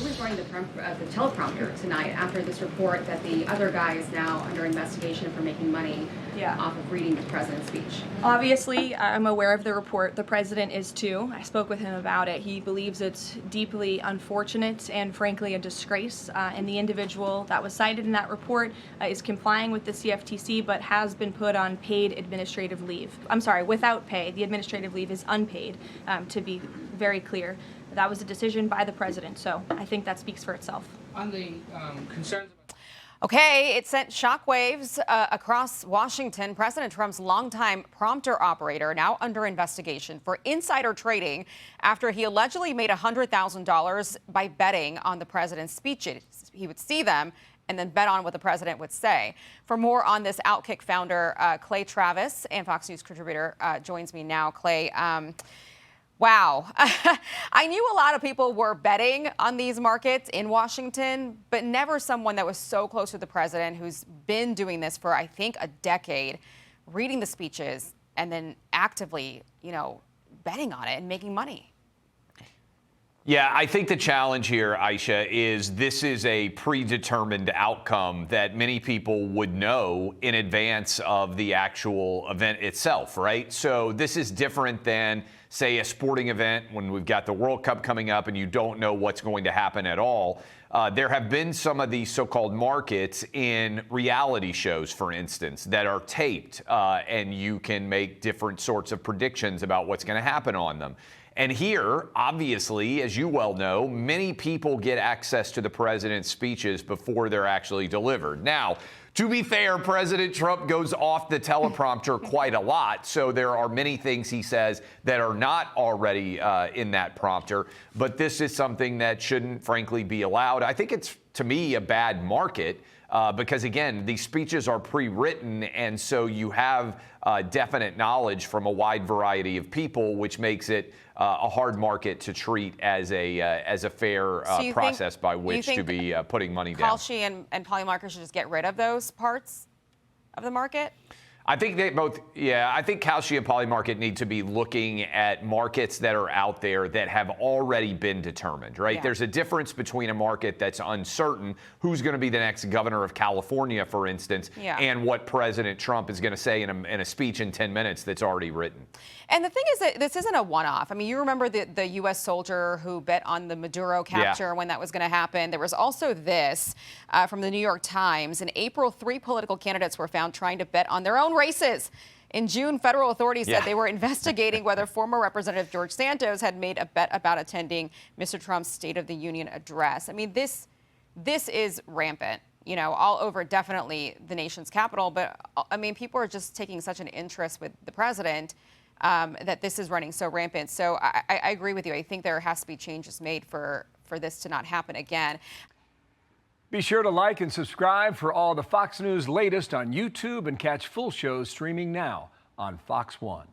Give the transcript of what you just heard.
Who is running the teleprompter tonight after this report that the other guy is now under investigation for making money off of reading the president's speech? Obviously, I'm aware of the report. The president is too. I spoke with him about it. He believes it's deeply unfortunate and frankly a disgrace. And the individual that was cited in that report is complying with the CFTC but has been put on paid administrative leave. I'm sorry, without pay. The administrative leave is unpaid, to be very clear. That was a decision by the president, so I think that speaks for itself. On the concerns. Okay, it sent shockwaves across Washington. President Trump's longtime prompter operator now under investigation for insider trading after he allegedly made $100,000 by betting on the president's speeches. He would see them and then bet on what the president would say. For more on this, Outkick founder Clay Travis and Fox News contributor joins me now. Clay, wow. I knew a lot of people were betting on these markets in Washington, but never someone that was so close to the president, who's been doing this for, I think, a decade, reading the speeches and then actively, betting on it and making money. Yeah, I think the challenge here, Aisha, is this is a predetermined outcome that many people would know in advance of the actual event itself, right? So this is different than, say, a sporting event when we've got the World Cup coming up and you don't know what's going to happen at all. There have been some of these so-called markets in reality shows, for instance, that are taped, and you can make different sorts of predictions about what's going to happen on them. And here, obviously, as you well know, many people get access to the president's speeches before they're actually delivered. Now, to be fair, President Trump goes off the teleprompter quite a lot, so there are many things he says that are not already in that prompter, but this is something that shouldn't, frankly, be allowed. I think it's, to me, a bad market because, again, these speeches are pre-written, and so you have definite knowledge from a wide variety of people, which makes it a hard market to treat as a fair process by which to be putting money down. Kalshi and Polymarket should just get rid of those parts of the market? I think they both, I think Kalshi and Polymarket need to be looking at markets that are out there that have already been determined, right? Yeah. There's a difference between a market that's uncertain, who's going to be the next governor of California, for instance, and what President Trump is going to say in a speech in 10 minutes that's already written. And the thing is that this isn't a one-off. I mean, you remember the U.S. soldier who bet on the Maduro capture when that was going to happen. There was also this from the New York Times. In April, 3 political candidates were found trying to bet on their own races. In June, federal authorities said they were investigating whether former Representative George Santos had made a bet about attending Mr. Trump's State of the Union address. I mean, this is rampant, all over definitely the nation's capital. But, I mean, people are just taking such an interest with the president that this is running so rampant. So I agree with you. I think there has to be changes made for this to not happen again. Be sure to like and subscribe for all the Fox News latest on YouTube and catch full shows streaming now on Fox One.